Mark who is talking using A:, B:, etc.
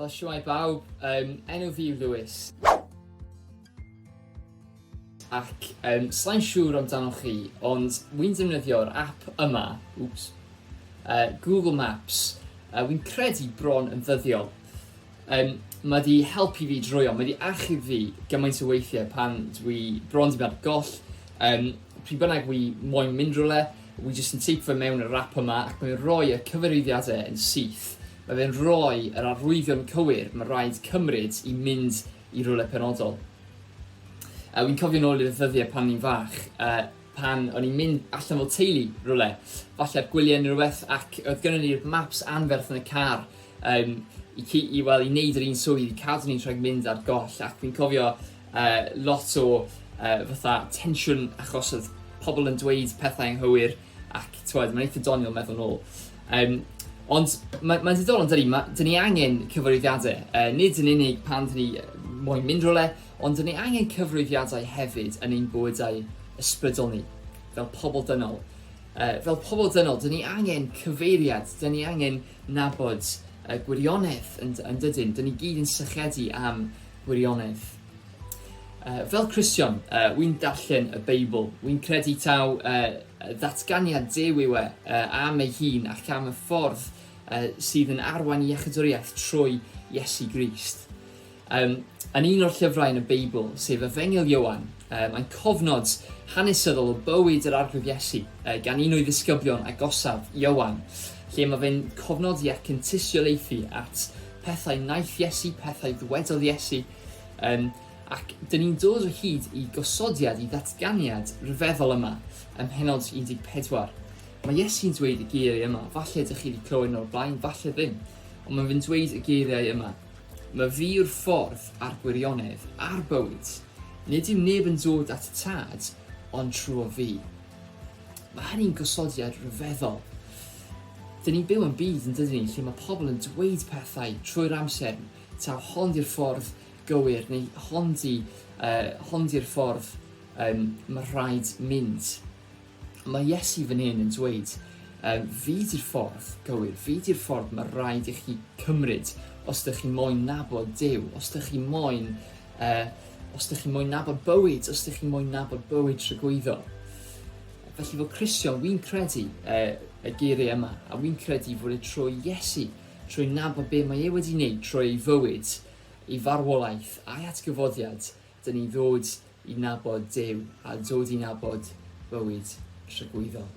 A: Wel, shwmai bawb, enw fi yw Lewis. Ac sla'n siŵr amdano chi, ond wy'n defnyddio'r app yma, Google Maps, wy'n credu bron yn ddyddiol. Mae di helpu fi drwyo, mae di achub fi gymaint o weithiau pan dwi bron di bod goll. Pryd bynnag wi moyn mynd rhywle, wi jyst yn teipio mewn yr app yma ac mae'n rhoi y cyfarwyddiadau yn syth. Mae fe'n rhoi yr arwyddion cywir mae rhaid cymryd i mynd i rhywle penodol. Wy'n cofio nôl i'r ddyddiau pan ni'n fach, pan o'n i'n mynd allan fel teulu rhywle, falle ar gwyliau neu rhywbeth, ac oedd gynnon ni'r maps anferth yn y car i wneud yr un swydd, i cadw ni'n rhaid mynd ar goll, ac fi'n cofio lot o fatha tensiwn achos oedd pobl yn dweud pethau anghywir, ac mae'n eitha doniol meddwl nôl. Ond mae'n diddorol dydi, dyn ni angen cyfarwyddiadau, nid yn unig pan dyn ni moyn mynd rhywle, ond dyn ni angen cyfarwyddiadau hefyd yn ein bywydau ysbrydol ni, fel pobl dynol. Fel pobl dynol, dyn ni angen cyfeiriad, dyn ni angen nabod gwirionedd yn dydyn, dyn ni gyd yn sychedu am gwirionedd. Fel Cristion, wy'n darllen y Beibl, wy'n credu taw ddatganiad Duw yw am ei hun ac am y ffordd sydd yn arwain iechydwriaeth trwy Iesu Grist. Yn un o'r llyfrau yn y Beibl, sef Efengyl Ioan, mae'n cofnod hanesyddol o bywyd yr arglwydd Iesu gan un o'i ddisgyblion agosaf, Ioan, lle mae fe'n cofnodi ac yn tystiolaethu at pethau naeth Iesu, pethau ddwedodd Iesu, ac dyn ni'n dod o hyd i gosodiad, i ddatganiad rhyfeddol yma ym Mhennod 14. Mae Iesu'n dweud y geiriau yma, falle ydych chi wedi clywed o'r blaen, falle ddim, ond mae'n fy'n dweud y geiriau yma. Mae fi yw'r ffordd a'r gwirionedd a'r bywyd. Nid yw neb yn dod at y tad, ond trwy fi. Mae hynny'n gosodiad rhyfeddol. Dyn ni'n byw yn byd yn dydyn ni, lle mae pobl yn dweud pethau trwy'r amser, taw hond i'r ffordd gywir, neu hond i'r ffordd mae rhaid mynd. Mae Iesu fan hyn yn dweud, fyd i'r ffordd gywir, fyd i'r ffordd mae rhaid i chi cymryd os ydych chi moyn nabod Duw, os ydych chi moyn nabod bywyd, os ydych chi moyn nabod bywyd tragwyddo. Felly fel Cristion, wy'n credu y geiriau yma, a wy'n credu fod y trwy Iesu, trwy nabod be mae e wedi wneud trwy ei fywyd, ei farwolaeth a'i atgyfodiad, dyn ni ddod i nabod Duw a dod i nabod bywyd tragwyddol.